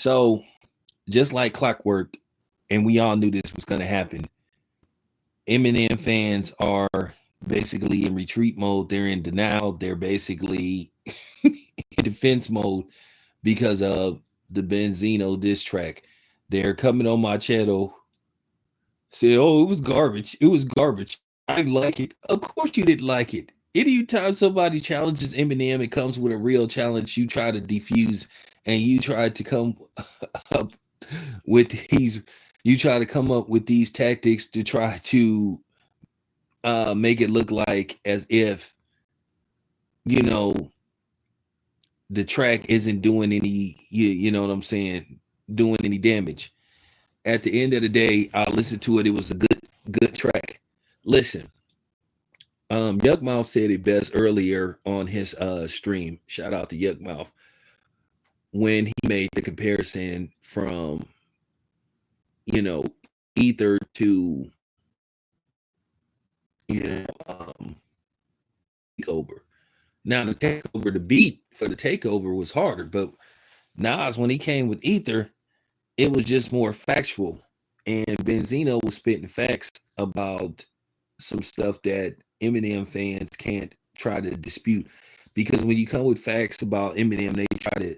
So just like clockwork, and we all knew this was going to happen, Eminem fans are basically in retreat mode. They're in denial. They're basically in defense mode because of the Benzino diss track. They're coming on my channel, say, "Oh, it was garbage. It was garbage. I didn't like it." Of course, you didn't like it. Anytime somebody challenges Eminem, it comes with a real challenge. You try to defuse, and you try to come up with these. You try to come up with these tactics to try to make it look like as if you know the track isn't doing any. You know what I'm saying? Doing any damage. At the end of the day, I listened to it. It was a good track. Listen, Yuck Mouth said it best earlier on his stream. Shout out to Yuck Mouth when he made the comparison from Ether to Takeover. Now the Takeover, the beat for the Takeover was harder, but Nas when he came with Ether, it was just more factual, and Benzino was spitting facts about some stuff that Eminem fans can't try to dispute, because when you come with facts about Eminem, they try to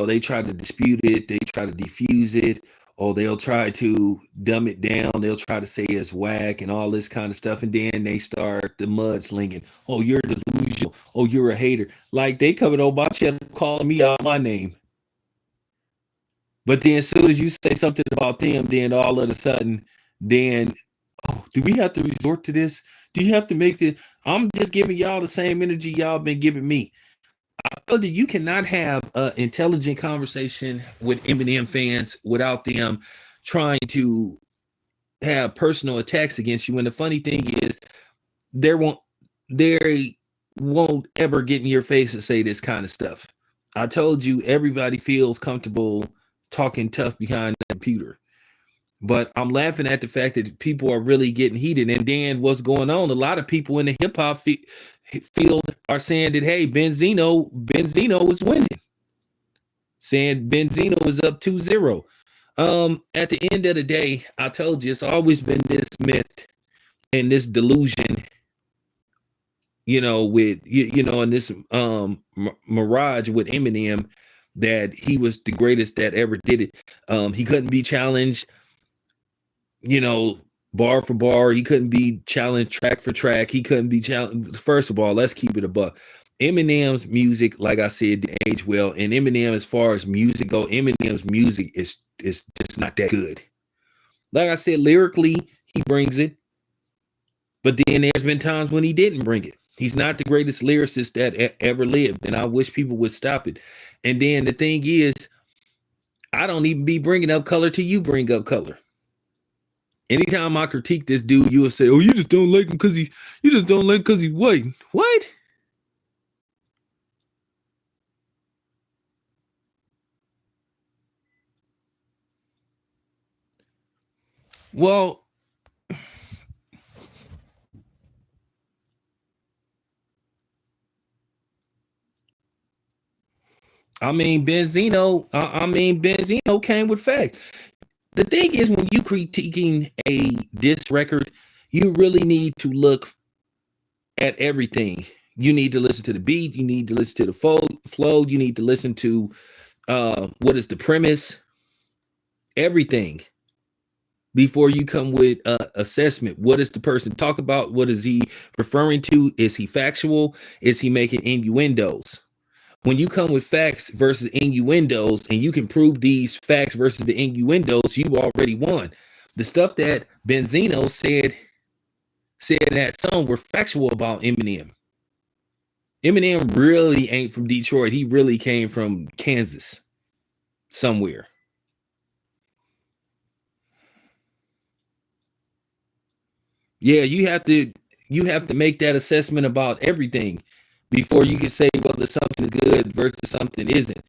they try to dispute it, they try to defuse it, or they'll try to dumb it down. They'll try to say it's whack and all this kind of stuff, and then they start the mudslinging. Oh, you're delusional. Oh, you're a hater. Like they coming on my channel calling me out my name. But then as soon as you say something about them, then all of a sudden, then, oh, do we have to resort to this? Do you have to make this? I'm just giving y'all the same energy y'all been giving me. I told you cannot have an intelligent conversation with Eminem fans without them trying to have personal attacks against you. And the funny thing is, they won't ever get in your face and say this kind of stuff. I told you everybody feels comfortable talking tough behind the computer. But I'm laughing at the fact that people are really getting heated. And then what's going on? A lot of people in the hip hop field are saying that, hey, Benzino is winning. Saying Benzino is up 2-0. At the end of the day, I told you it's always been this myth and this delusion, with and this mirage with Eminem that he was the greatest that ever did it. He couldn't be challenged, bar for bar. He couldn't be challenged track for track. He couldn't be challenged. First of all, let's keep it a buck. Eminem's music, like I said, didn't age well. And Eminem, as far as music go, Eminem's music is just not that good. Like I said, lyrically, he brings it. But then there's been times when he didn't bring it. He's not the greatest lyricist that ever lived. And I wish people would stop it. And then the thing is, I don't even be bringing up color till you bring up color. Anytime I critique this dude, you will say, "Oh, you just don't like him because he's white." What? Well, Benzino came with facts. The thing is, when you critiquing a diss record, you really need to look at everything. You need to listen to the beat. You need to listen to the flow. You need to listen to what is the premise, everything, before you come with assessment. What is the person talk about? What is he referring to? Is he factual? Is he making innuendos? When you come with facts versus innuendos, and you can prove these facts versus the innuendos, you already won. The stuff that Benzino said in that song were factual about Eminem. Eminem really ain't from Detroit. He really came from Kansas, somewhere. Yeah, you have to make that assessment about everything before you can say whether something is good versus something isn't.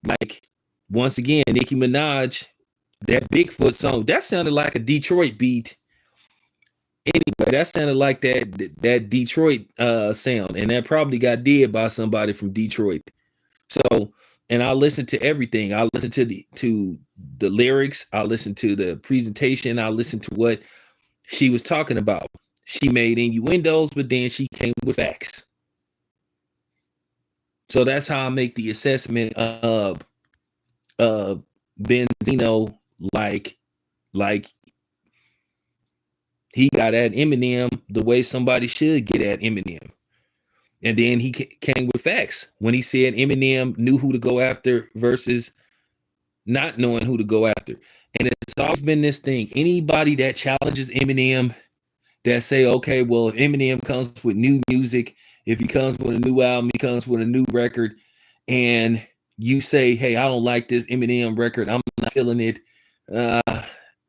Like, once again, Nicki Minaj, that Bigfoot song, that sounded like a Detroit beat. Anyway, that sounded like that Detroit sound, and that probably got did by somebody from Detroit. So, and I listened to everything. I listened to the lyrics. I listened to the presentation. I listened to what she was talking about. She made innuendos, but then she came with facts. So that's how I make the assessment of Benzino, like he got at Eminem the way somebody should get at Eminem. And then he came with facts when he said Eminem knew who to go after versus not knowing who to go after. And it's always been this thing. Anybody that challenges Eminem, that say, okay, well, if Eminem comes with new music, if he comes with a new album, he comes with a new record, and you say, hey, I don't like this Eminem record, I'm not feeling it.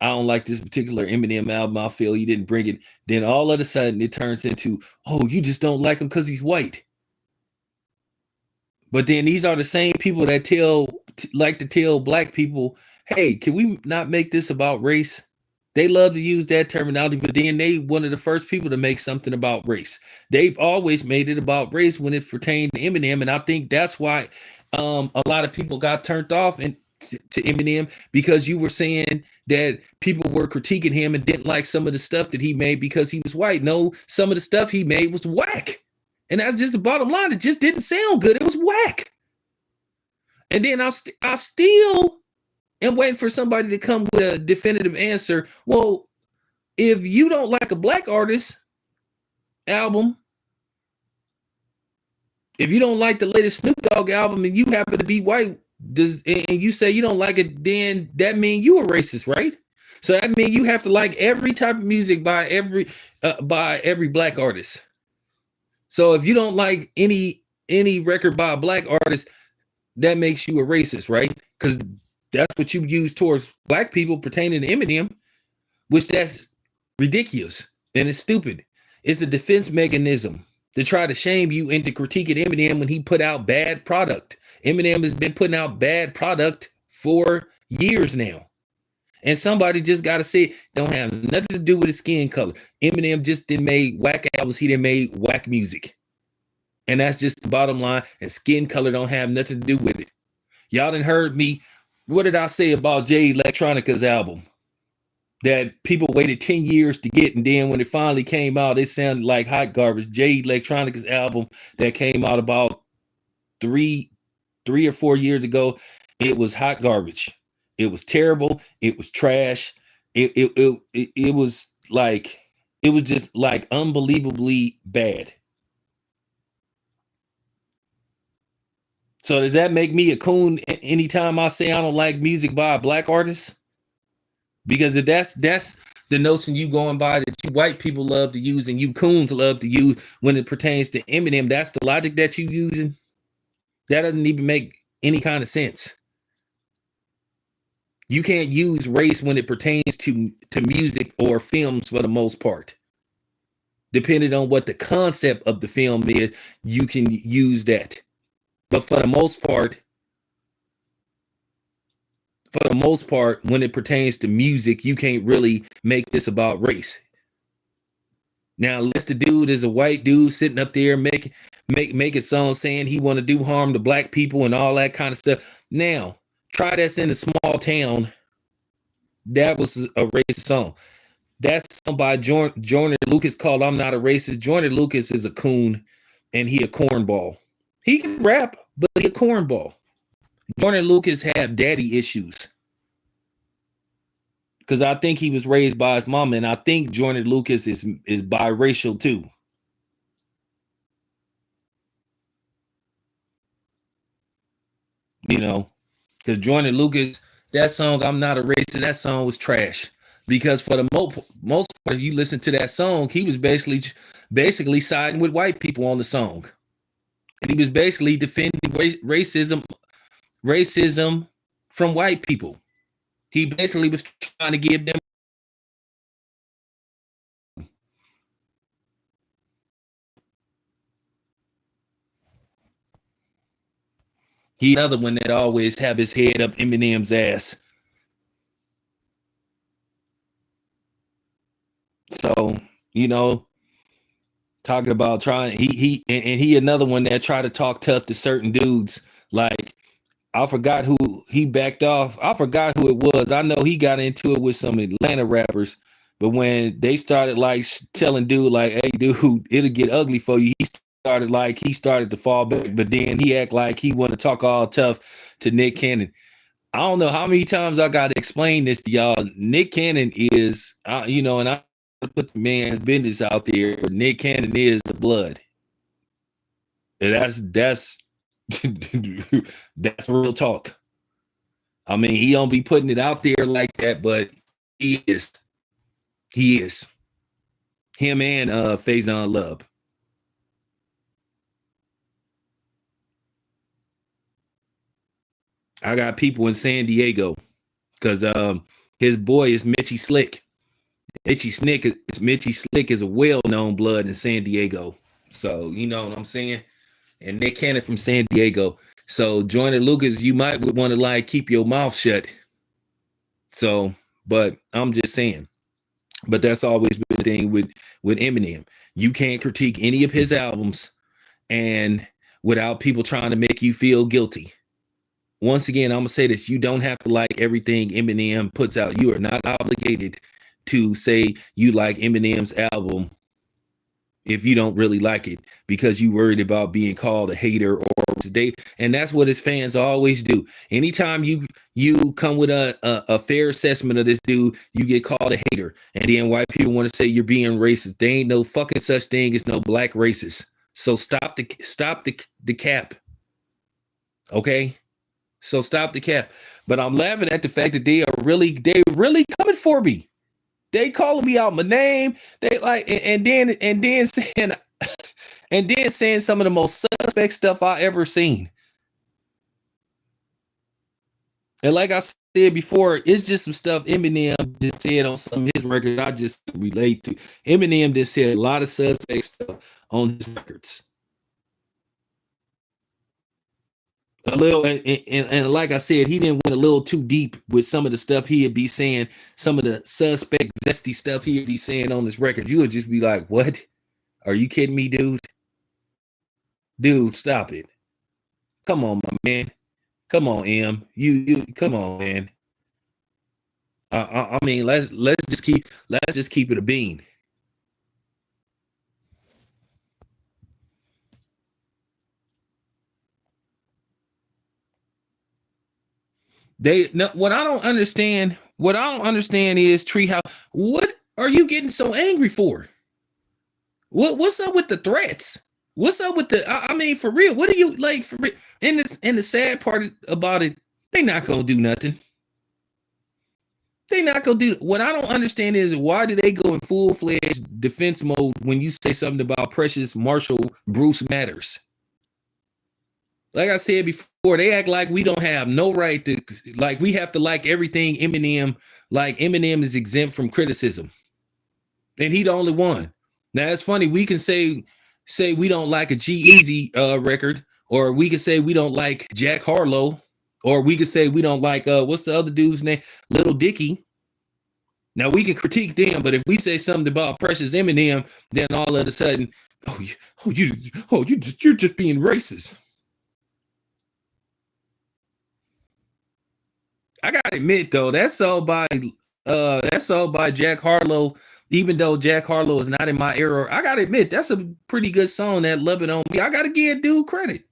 I don't like this particular Eminem album, I feel he didn't bring it. Then all of a sudden it turns into, oh, you just don't like him because he's white. But then these are the same people that like to tell black people, hey, can we not make this about race? They love to use that terminology, but then they one of the first people to make something about race. They've always made it about race when it pertained to Eminem, and I think that's why a lot of people got turned off to Eminem, because you were saying that people were critiquing him and didn't like some of the stuff that he made because he was white. No, some of the stuff he made was whack. And that's just the bottom line. It just didn't sound good. It was whack. And then I still am waiting for somebody to come with a definitive answer. Well, if you don't like a black artist album, if you don't like the latest Snoop Dogg album and you happen to be white, and you say you don't like it, then that means you a racist, right? So that means you have to like every type of music by every black artist. So if you don't like any record by a black artist, that makes you a racist, right? Because that's what you use towards black people pertaining to Eminem, which that's ridiculous and it's stupid. It's a defense mechanism to try to shame you into critiquing Eminem when he put out bad product. Eminem has been putting out bad product for years now. And somebody just got to say, don't have nothing to do with his skin color. Eminem just didn't make whack albums. He didn't make whack music. And that's just the bottom line. And skin color don't have nothing to do with it. Y'all done heard me. What did I say about Jay Electronica's album? That people waited 10 years to get. And then when it finally came out, it sounded like hot garbage. Jay Electronica's album that came out about three or 4 years ago, it was hot garbage. It was terrible. It was trash. It was like, it was just like unbelievably bad. So does that make me a coon anytime I say I don't like music by a black artist? Because if that's the notion you going by that you white people love to use and you coons love to use when it pertains to Eminem, that's the logic that you using? That doesn't even make any kind of sense. You can't use race when it pertains to music or films for the most part. Depending on what the concept of the film is, you can use that. But for the most part, when it pertains to music, you can't really make this about race. Now, unless the dude is a white dude sitting up there making songs saying he want to do harm to black people and all that kind of stuff. Now, try this in a small town. That was a racist song. That's song by Joyner Lucas called "I'm Not a Racist." Joyner Lucas is a coon and he a cornball. He can rap, but he a cornball. Joyner Lucas had daddy issues. Because I think he was raised by his mom, and I think Joyner Lucas is biracial too. You know, because Joyner Lucas, that song "I'm Not a Racist," that song was trash. Because for the most part, if you listen to that song, he was basically siding with white people on the song, and he was basically defending racism from white people. He basically was trying to give them. He another one that always have his head up Eminem's ass. So, you know, talking about trying, he another one that try to talk tough to certain dudes. Like I forgot who he backed off. I forgot who it was. I know he got into it with some Atlanta rappers, but when they started like telling dude like, "Hey, dude, it'll get ugly for you," he started to fall back. But then he act like he want to talk all tough to Nick Cannon. I don't know how many times I got to explain this to y'all. Nick Cannon is, and I put the man's business out there. But Nick Cannon is the blood. And that's that's real talk. I mean, he don't be putting it out there like that, but he is. He is. Him and Faison Love. I got people in San Diego because his boy is Mitchy Slick. Mitchy Slick is a well-known blood in San Diego. So you know what I'm saying? And Nick Cannon from San Diego. So Joyner Lucas, you might want to like keep your mouth shut. So, but I'm just saying. But that's always been the thing with Eminem. You can't critique any of his albums and without people trying to make you feel guilty. Once again, I'm gonna say this: you don't have to like everything Eminem puts out. You are not obligated to say you like Eminem's album if you don't really like it because you worried about being called a hater or today. And that's what his fans always do. Anytime you come with a fair assessment of this dude, you get called a hater. And then white people want to say you're being racist. There ain't no fucking such thing as no black racist. So stop the cap. Okay? So stop the cap. But I'm laughing at the fact that they really coming for me. They calling me out my name. They like and then saying and then saying some of the most suspect stuff I ever seen. And like I said before, it's just some stuff Eminem just said on some of his records I just relate to. Eminem just said a lot of suspect stuff on his records. A little and like I said, he didn't went a little too deep with some of the stuff he'd be saying, some of the suspect zesty stuff he'd be saying on his record. You would just be like, what? Are you kidding me, dude? Dude, stop it. Come on, my man. Come on, M. You come on, man. I mean, let's just keep it a bean. What I don't understand, is Treehouse. What are you getting so angry for? What's up with the threats? What's up with the? I mean, for real, what are you like for real? And the sad part about it, they not gonna do nothing. They not gonna do. What I don't understand is why do they go in full fledged defense mode when you say something about Precious Marshall Bruce Matters? Like I said before, they act like we don't have no right to like we have to like everything Eminem. Like Eminem is exempt from criticism, and he the only one. Now it's funny we can say we don't like a G-Eazy record, or we can say we don't like Jack Harlow, or we could say we don't like what's the other dude's name, Little Dicky. Now we can critique them, but if we say something about Precious Eminem, then all of a sudden, you're just being racist. I gotta admit though, that's all by Jack Harlow. Even though Jack Harlow is not in my era, I gotta admit that's a pretty good song. That "Love It On Me," I gotta give dude credit.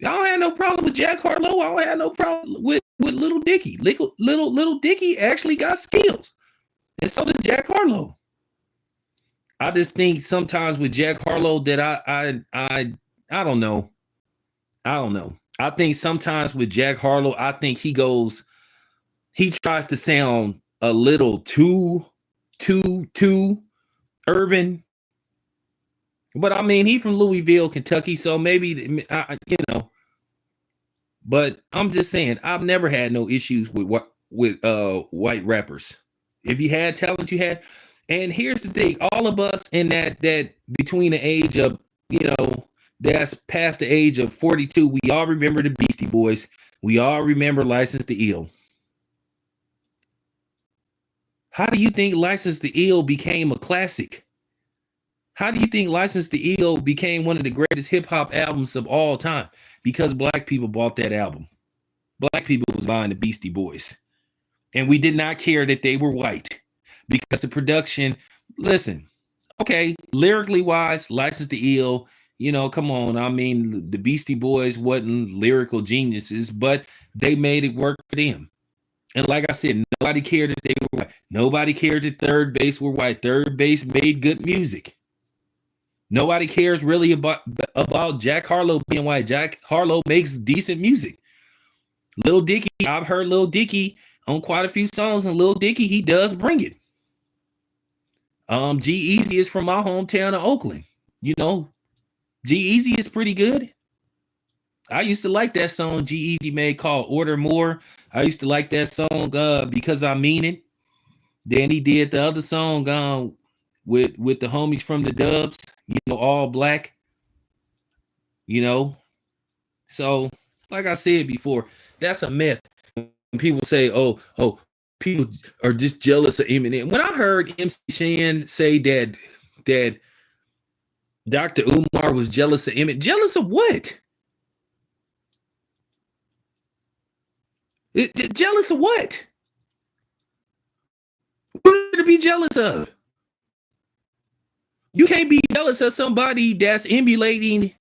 I don't have no problem with Jack Harlow. I don't have no problem with Little Dicky. Little Dicky actually got skills, and so did Jack Harlow. I just think sometimes with Jack Harlow that I don't know. I don't know. I think sometimes with Jack Harlow, I think he tries to sound a little too urban. But I mean, he from Louisville, Kentucky, so maybe But I'm just saying, I've never had no issues with white rappers. If you had talent, you had. And here's the thing: all of us in that between the age of that's past the age of 42, we all remember the Beastie Boys. We all remember License to Ill. How do you think License to Ill became a classic? How do you think License to Ill became one of the greatest hip hop albums of all time? Because black people bought that album. black people was buying the Beastie Boys. And we did not care that they were white because the production, listen, okay, lyrically wise, License to Ill, come on. I mean, the Beastie Boys wasn't lyrical geniuses, but they made it work for them. And like I said, nobody cared that they were white. Nobody cared that Third Base were white. Third Base made good music. Nobody cares really about Jack Harlow being white. Jack Harlow makes decent music. Lil Dicky, I've heard Lil Dicky on quite a few songs, and Lil Dicky, he does bring it. G-Eazy is from my hometown of Oakland. G-Eazy is pretty good. I used to like that song G-Eazy made called Order More. I used to like that song Because I Mean It. Then he did the other song with the homies from the Dubs, All Black. So like I said before, that's a myth. When people say, oh, people are just jealous of Eminem. When I heard MC Shan say that Dr. Umar was jealous of Eminem, jealous of what? Jealous of what? What to be jealous of? You can't be jealous of somebody that's emulating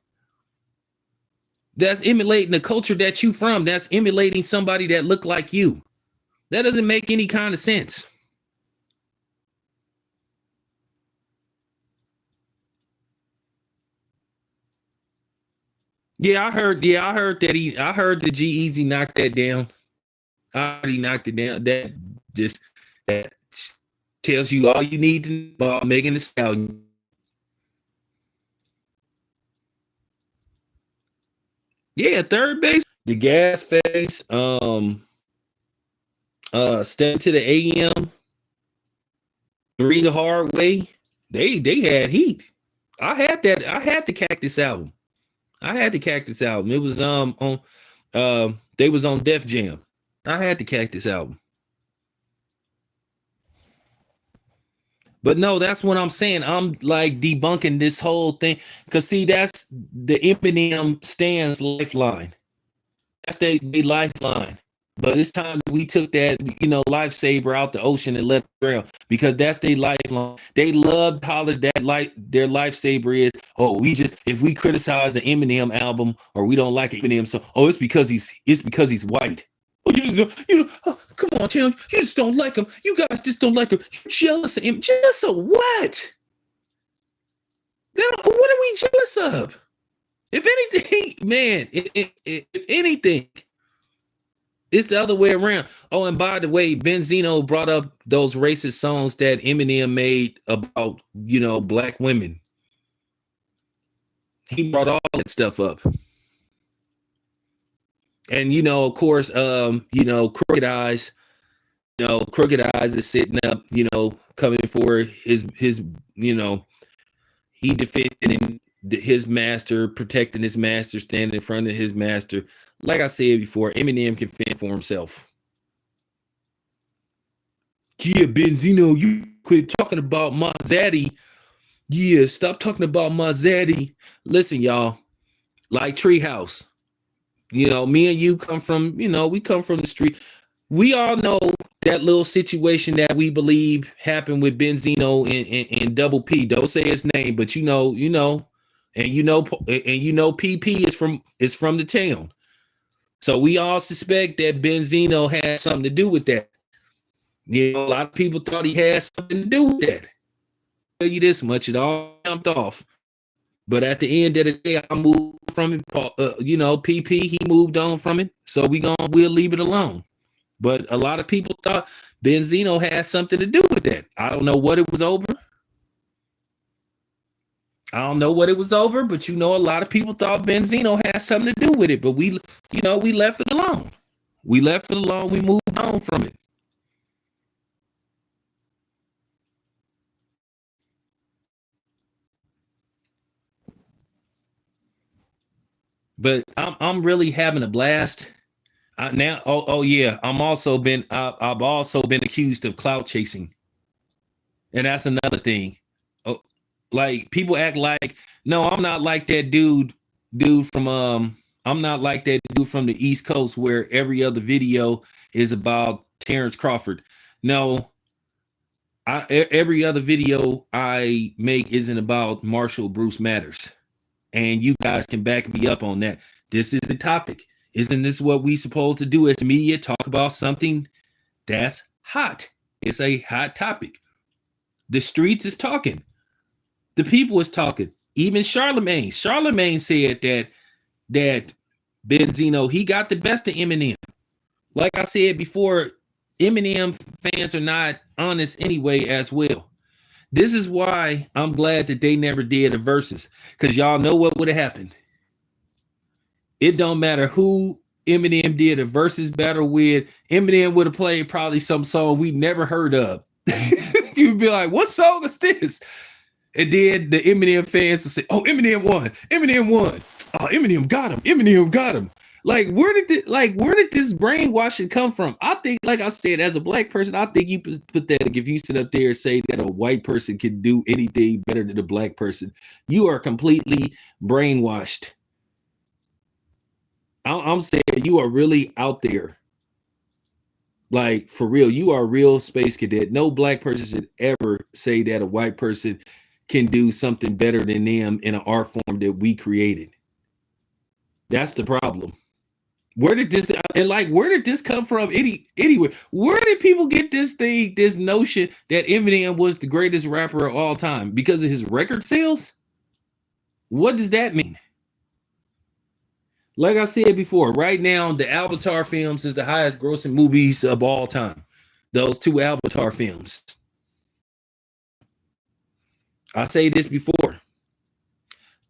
the culture that you from. That's emulating somebody that look like you. That doesn't make any kind of sense. I heard that G-Eazy knocked that down. I already knocked it down. That tells you all you need to know about Megan Thee Stallion. Yeah, Third Base, the Gas Face, Step to the AM, Three the Hard Way. They had heat. I had the Cactus album. It was on they was on Def Jam. I had the Cactus album. But no, that's what I'm saying. I'm like debunking this whole thing. Cause see, that's the Eminem stands lifeline. That's their lifeline. But it's time we took that, lifesaver out the ocean and let it drown because that's their lifeline. They love how their lifesaver is. Oh, if we criticize the Eminem album or we don't like Eminem, so it's because he's white. Oh, come on, Tim. You just don't like him. You guys just don't like him. You're jealous of him. Jealous of what? What are we jealous of? If anything, man, if anything, it's the other way around. Oh, and by the way, Benzino brought up those racist songs that Eminem made about, black women. He brought all that stuff up. And, of course, Crooked Eyes, Crooked Eyes is sitting up, coming for his, he defending his master, protecting his master, standing in front of his master. Like I said before, Eminem can fend for himself. Yeah, Benzino, you quit talking about my zaddy. Yeah, stop talking about my zaddy. Listen, y'all, like Treehouse. Me and you come from, we come from the street. We all know that little situation that we believe happened with Benzino and Double P. Don't say his name, but and PP is from the town. So we all suspect that Benzino had something to do with that. A lot of people thought he had something to do with that. I'll tell you this much, it all jumped off. But at the end of the day, I moved from it. PP, he moved on from it. So we'll leave it alone. But a lot of people thought Benzino had something to do with that. I don't know what it was over. But a lot of people thought Benzino had something to do with it. But we left it alone. We moved on from it. But I'm really having a blast. Now, yeah, I've also been accused of clout chasing, and that's another thing. Like people act like, no, I'm not like that dude from I'm not like that dude from the East Coast where every other video is about Terrence Crawford. No, every other video I make isn't about Marshall Bruce Matters. And you guys can back me up on that. This is the topic. Isn't this what we supposed to do as media? Talk about something that's hot. It's a hot topic. The streets is talking. The people is talking. Even Charlemagne. Charlemagne said that Benzino, he got the best of Eminem. Like I said before, Eminem fans are not honest anyway as well. This is why I'm glad that they never did a versus, because y'all know what would have happened. It don't matter who Eminem did a versus battle with. Eminem would have played probably some song we never heard of. You'd be like, what song is this? And then the Eminem fans will say, oh, Eminem won. Eminem won. Oh, Eminem got him. Eminem got him. Where did this brainwashing come from? I think, like I said, as a black person, I think you put that, if you sit up there and say that a white person can do anything better than a black person, you are completely brainwashed. I'm saying you are really out there. Like, for real, you are a real space cadet. No black person should ever say that a white person can do something better than them in an art form that we created. That's the problem. Where did this come from? Anyway, where did people get this notion that Eminem was the greatest rapper of all time? Because of his record sales? What does that mean? Like I said before, right now, the Avatar films is the highest grossing movies of all time. Those two Avatar films. I say this before.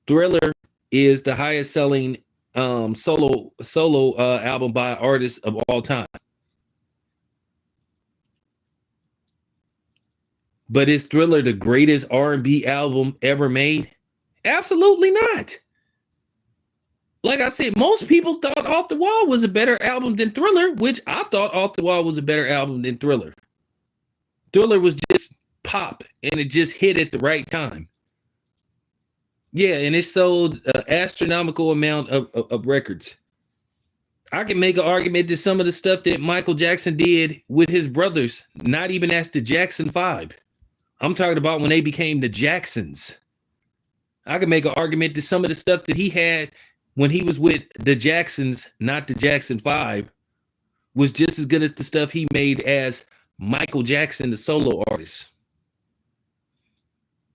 Thriller is the highest selling solo album by artists of all time. But is Thriller the greatest R&B album ever made? Absolutely not. Like I said, most people thought Off the Wall was a better album than Thriller, which I thought Off the Wall was a better album than Thriller. Thriller was just pop, and it just hit at the right time. Yeah, and it sold an astronomical amount of records. I can make an argument that some of the stuff that Michael Jackson did with his brothers, not even as the Jackson 5. I'm talking about when they became the Jacksons. I can make an argument that some of the stuff that he had when he was with the Jacksons, not the Jackson 5, was just as good as the stuff he made as Michael Jackson, the solo artist.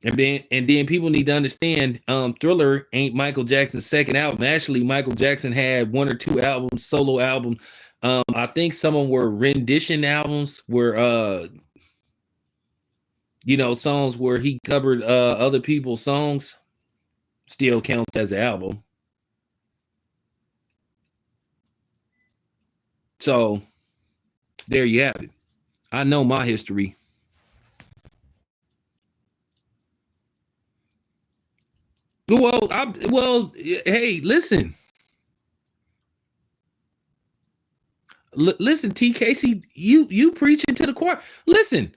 And then people need to understand, Thriller ain't Michael Jackson's second album. Actually, Michael Jackson had one or two albums, solo albums. I think some of them were rendition albums, where songs where he covered other people's songs. Still counts as an album. So there you have it. I know my history. Hey, listen. Listen, TKC, you preaching to the choir. Listen,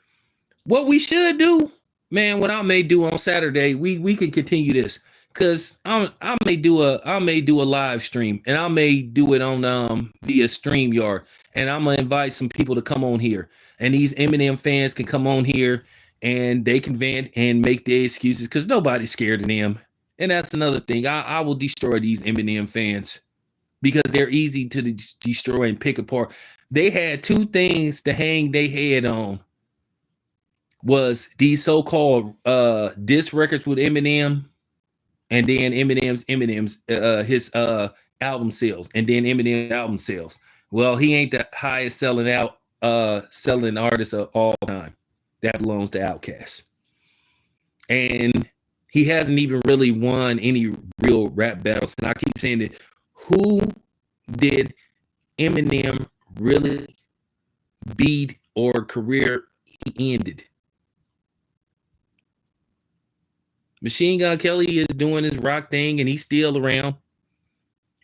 what we should do, man, what I may do on Saturday, we can continue this. Cause I may do a live stream, and I may do it on via StreamYard, and I'm gonna invite some people to come on here, and these Eminem fans can come on here, and they can vent and make their excuses, because nobody's scared of them. And that's another thing. I will destroy these Eminem fans because they're easy to destroy and pick apart. They had two things to hang their head on. Was these so-called diss records with Eminem, and then Eminem's his album sales, and then Eminem album sales. Well, he ain't the highest selling artist of all time. That belongs to Outkast. And he hasn't even really won any real rap battles. And I keep saying that, who did Eminem really beat or career he ended? Machine Gun Kelly is doing his rock thing, and he's still around.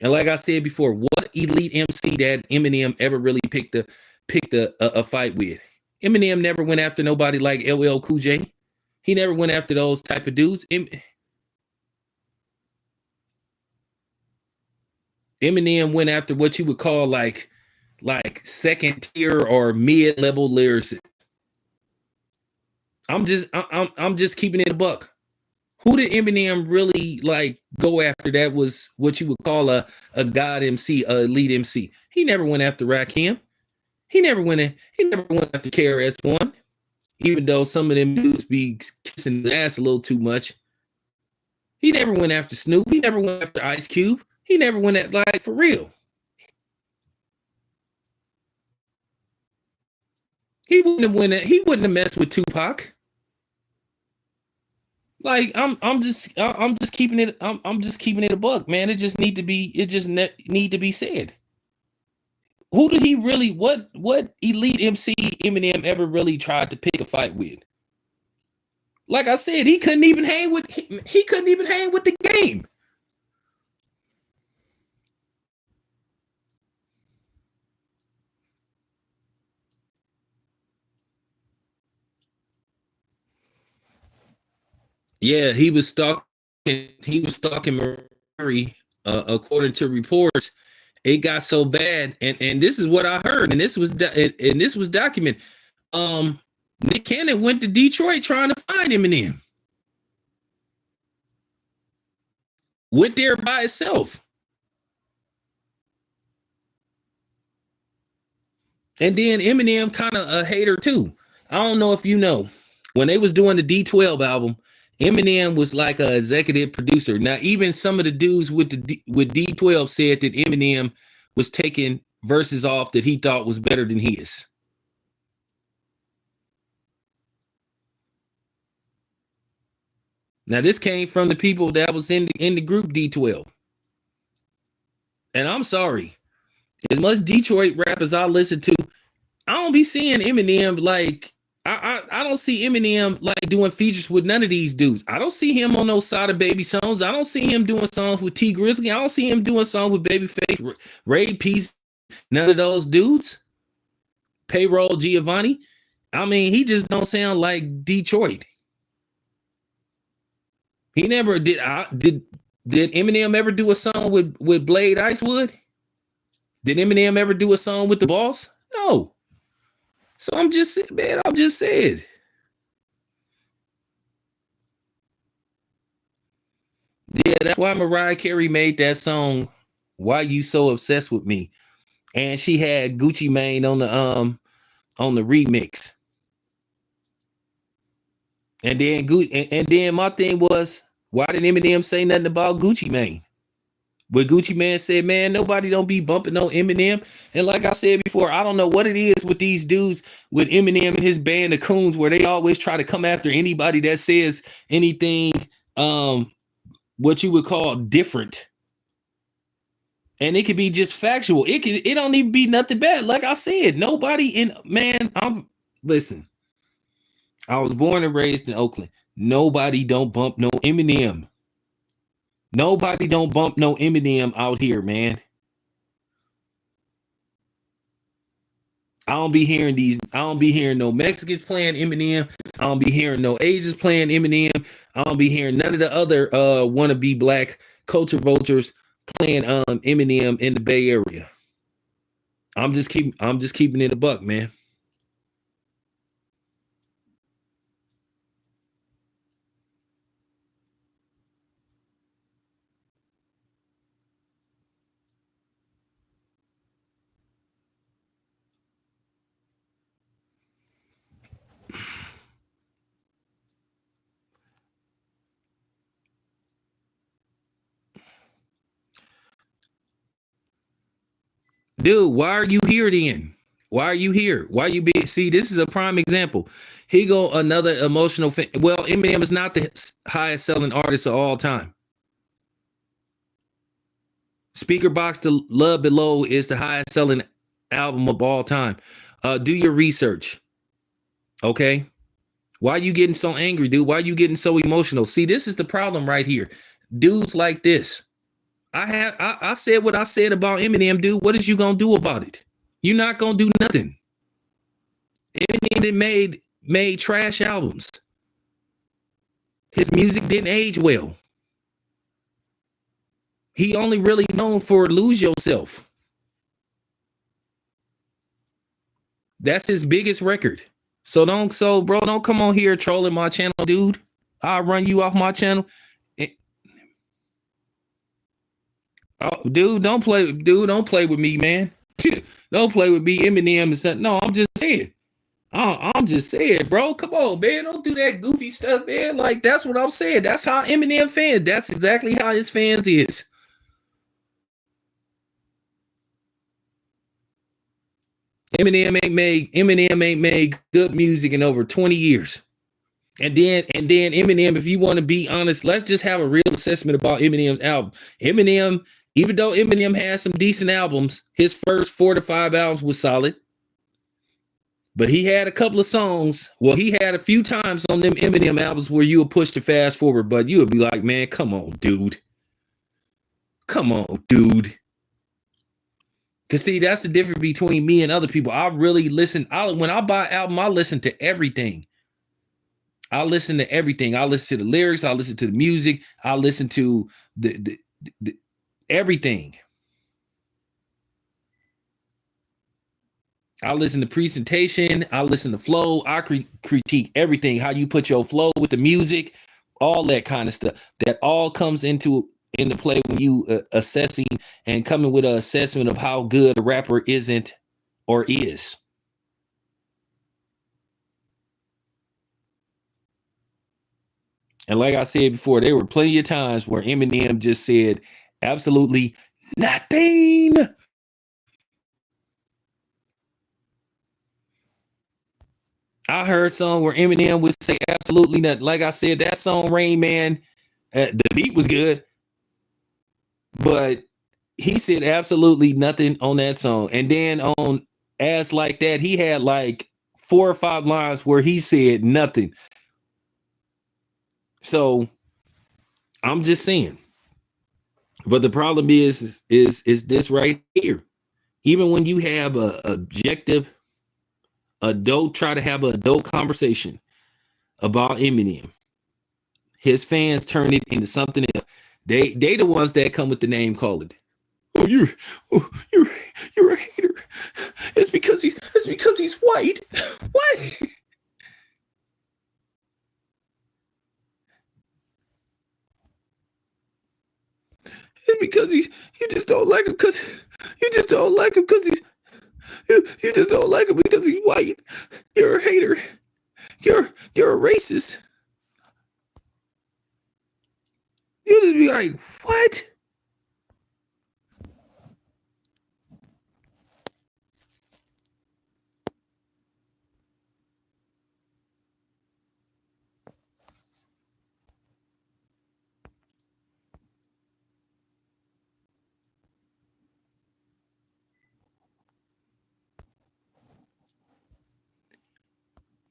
And like I said before, what elite MC that Eminem ever really picked a fight with? Eminem never went after nobody like LL Cool J. He never went after those type of dudes. Eminem went after what you would call like second tier or mid level lyricists. I'm just keeping it a buck. Who did Eminem really like go after that was what you would call a god MC, a elite MC? He never went after Rakim. He never went after KRS-One, even though some of them dudes be kissing his ass a little too much. He never went after Snoop. He never went after Ice Cube. He never went at like for real. He wouldn't have messed with Tupac. Like I'm just keeping it I'm just keeping it a buck, man. It just need to be said. Who did he really what elite MC Eminem ever really tried to pick a fight with? Like I said, he couldn't even hang with the game. Yeah, he was stalking Murray, according to reports. It got so bad, and this is what I heard, and this was documented. Um, Nick Cannon went to Detroit trying to find Eminem. Went there by itself, and then Eminem kind of a hater too. I don't know if you know, when they was doing the D12 album, Eminem was like a executive producer. Now, even some of the dudes with with D12 said that Eminem was taking verses off that he thought was better than his. Now, this came from the people that was in the group D12. And I'm sorry, as much Detroit rap as I listen to, I don't be seeing Eminem like I don't see Eminem like doing features with none of these dudes. I don't see him on those Sada Baby songs. I don't see him doing songs with T Grizzly. I don't see him doing songs with Babyface, Ray Peace, none of those dudes. Payroll Giovanni. I mean, he just don't sound like Detroit. He never did. Did Eminem ever do a song with Blade Icewood? Did Eminem ever do a song with the Boss? No. So I'm just man. I'm just saying. Yeah, that's why Mariah Carey made that song. Why You So Obsessed with Me? And she had Gucci Mane on the remix. And then and then my thing was, why did Eminem say nothing about Gucci Mane? But Gucci Mane said, man, nobody don't be bumping no Eminem. And like I said before, I don't know what it is with these dudes with Eminem and his band of coons where they always try to come after anybody that says anything what you would call different. And it could be just factual. It don't even be nothing bad. Like I said, nobody in man, listen. I was born and raised in Oakland. Nobody don't bump no Eminem. Nobody don't bump no Eminem out here, man. I don't be hearing no Mexicans playing Eminem. I don't be hearing no Asians playing Eminem. I don't be hearing none of the other wannabe black culture vultures playing Eminem in the Bay Area. I'm just keeping it a buck, man. Dude, why are you here then? Why are you here? Why you be see? This is a prime example. He go another emotional. Well, Eminem is not the highest selling artist of all time. Speaker Box to Love Below is the highest selling album of all time. Do your research. Okay. Why are you getting so angry, dude? Why are you getting so emotional? See, this is the problem right here. Dudes like this. I said what I said about Eminem, dude. What is you gonna do about it? You're not gonna do nothing. Eminem that made trash albums. His music didn't age well. He only really known for Lose Yourself. That's his biggest record. So bro, don't come on here trolling my channel, dude. I'll run you off my channel. Eh, oh, don't play with me, man. Don't play with me, Eminem and something. No, I'm just saying. I'm just saying, bro. Come on, man. Don't do that goofy stuff, man. Like, that's what I'm saying. That's how Eminem fans. That's exactly how his fans is. Eminem ain't made good music in over 20 years. And then Eminem, if you want to be honest, let's just have a real assessment about Eminem's album. Eminem, even though Eminem has some decent albums, his first 4 to 5 albums was solid. But he had a couple of songs. Well, he had a few times on them Eminem albums where you would push to fast forward, but you would be like, man, come on, dude. Come on, dude. Cause see, that's the difference between me and other people. I really listen. When I buy an album, I listen to everything. I listen to everything. I listen to the lyrics. I listen to the music. I listen to the everything. I listen to presentation. I listen to flow. I critique everything. How you put your flow with the music, all that kind of stuff. That all comes into play when you assessing and coming with an assessment of how good a rapper isn't or is. And like I said before, there were plenty of times where Eminem just said absolutely nothing. I heard some where Eminem would say absolutely nothing. Like I said, that song Rain Man, the beat was good, but he said absolutely nothing on that song. And then on Ass Like That, he had like 4 or 5 lines where he said nothing. So I'm just saying. But the problem is this right here. Even when you have a objective adult, try to have an adult conversation about Eminem, his fans turn it into something else. They the ones that come with the name calling. Oh, oh, you're a hater. It's because he's white. What? It's because you just don't like him because you just don't like him because you just don't like him because he's white. You're a hater. You're a racist. You just be like, what?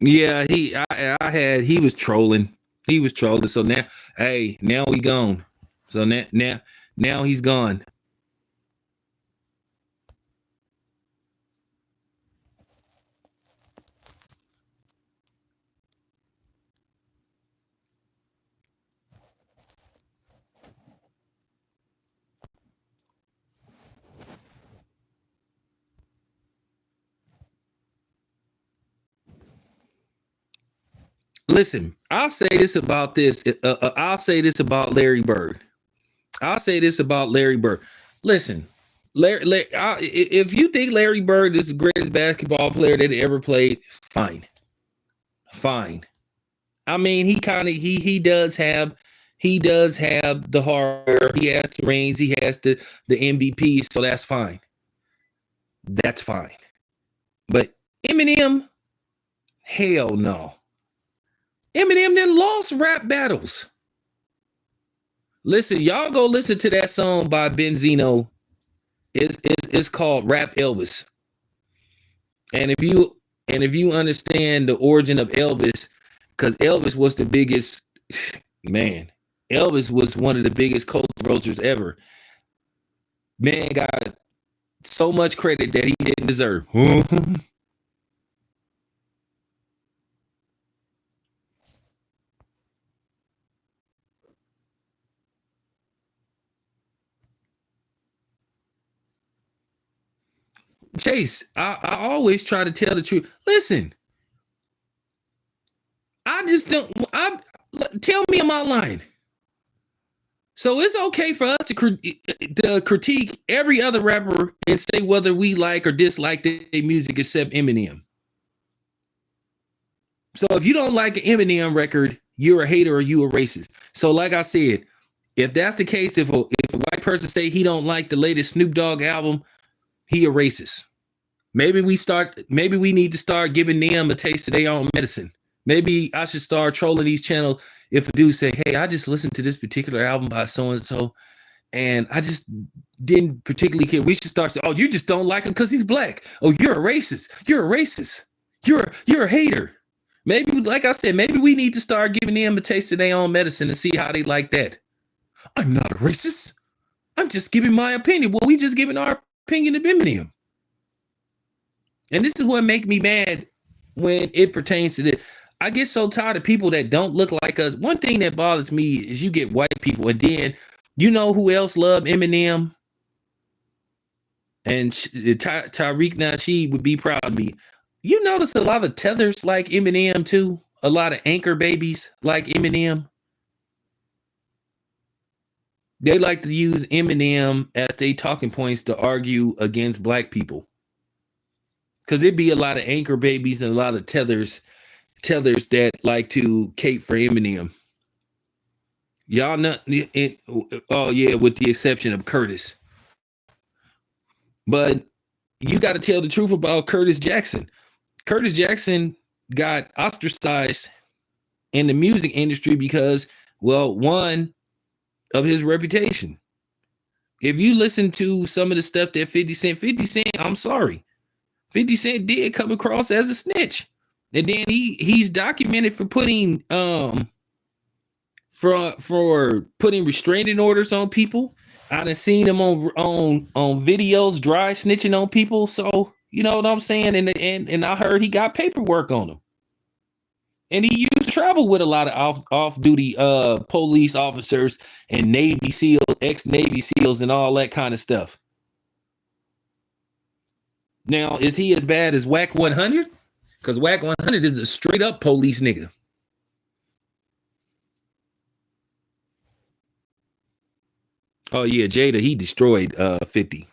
Yeah, he was trolling. He was trolling. So now, hey, now he gone. So now he's gone. Listen, I'll say this about this. I'll say this about Larry Bird. I'll say this about Larry Bird. Listen, if you think Larry Bird is the greatest basketball player that ever played, fine, fine. I mean, he does have the hardware. He has the rings. He has the MVP. So that's fine. That's fine. But Eminem, hell no. Eminem then lost rap battles. Listen, y'all go listen to that song by Benzino. It's called Rap Elvis. And if you understand the origin of Elvis, because Elvis was the biggest man, Elvis was one of the biggest culture vultures ever. Man got so much credit that he didn't deserve. Chase, I always try to tell the truth. Listen, I just don't. I tell me, am I lying? So it's okay for us to critique every other rapper and say whether we like or dislike their music except Eminem. So if you don't like an Eminem record, you're a hater or you a racist. So like I said, if that's the case, if a white person say he don't like the latest Snoop Dogg album, he a racist. Maybe we need to start giving them a taste of their own medicine. Maybe I should start trolling these channels if a dude say, hey, I just listened to this particular album by so and so, and I just didn't particularly care. We should start saying, oh, you just don't like him because he's black. Oh, you're a racist. You're a racist. You're a hater. Maybe, like I said, maybe we need to start giving them a taste of their own medicine and see how they like that. I'm not a racist. I'm just giving my opinion. Well, we just giving our opinion of Eminem. And this is what make me mad when it pertains to this. I get so tired of people that don't look like us. One thing that bothers me is you get white people, and then you know who else love Eminem? And Tariq Nasheed would be proud of me. You notice a lot of tethers like Eminem too? A lot of anchor babies like Eminem. They like to use Eminem as they talking points to argue against black people. Because it'd be a lot of anchor babies and a lot of tethers that like to cape for Eminem. Y'all know it, oh yeah, with the exception of Curtis. But you got to tell the truth about Curtis Jackson. Curtis Jackson got ostracized in the music industry because, well, one, of his reputation. If you listen to some of the stuff that 50 Cent, I'm sorry, 50 Cent did come across as a snitch. And then he's documented for putting for putting restraining orders on people. I done seen him on videos dry snitching on people. So you know what I'm saying? And I heard he got paperwork on him. And he used to travel with a lot of off-duty police officers and Navy SEAL, ex-Navy SEALs, and all that kind of stuff. Now, is he as bad as Whack 100? Because Whack 100 is a straight-up police nigga. Oh, yeah, Jada, he destroyed 50.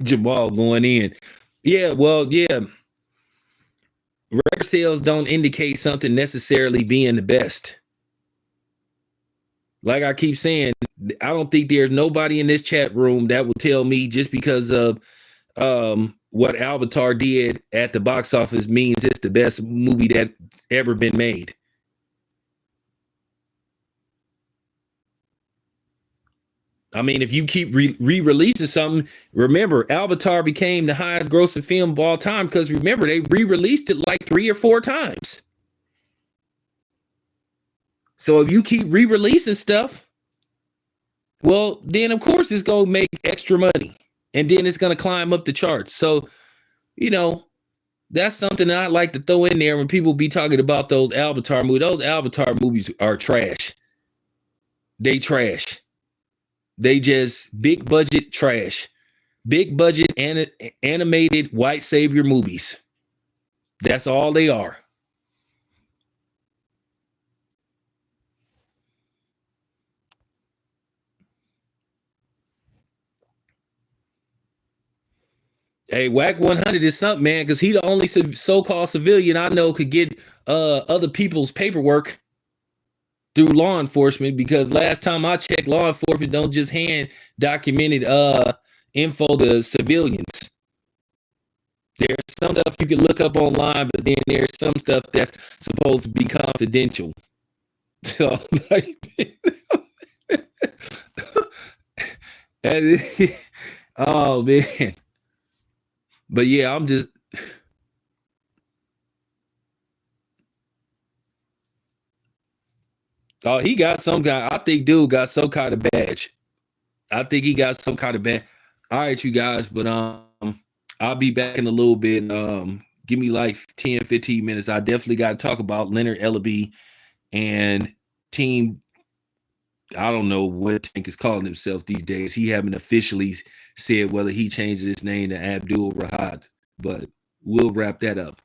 Jamal going in. Yeah, well, yeah. Record sales don't indicate something necessarily being the best. Like I keep saying, I don't think there's nobody in this chat room that will tell me just because of what Avatar did at the box office means it's the best movie that's ever been made. I mean, if you keep re-releasing something, remember, Avatar became the highest grossing film of all time because remember, they re-released it like 3 or 4 times. So if you keep re-releasing stuff, well, then of course it's going to make extra money. And then it's going to climb up the charts. So, you know, that's something that I like to throw in there when people be talking about those Avatar movies. Those Avatar movies are trash. They trash. They just big budget trash. Big budget animated white savior movies. That's all they are. Hey, Whack 100 is something, man, because he the only so-called civilian I know could get other people's paperwork through law enforcement. Because last time I checked, law enforcement don't just hand documented info to civilians. There's some stuff you can look up online, but then there's some stuff that's supposed to be confidential. So, like, oh man. But yeah, I'm just. Oh, he got some guy. I think dude got some kind of badge. I think he got some kind of badge. All right, you guys, but I'll be back in a little bit. give me like 10, 15 minutes. I definitely got to talk about Leonard Ellaby and team. I don't know what Tank is calling himself these days. He haven't officially said whether he changed his name to Abdul Rahad, but we'll wrap that up.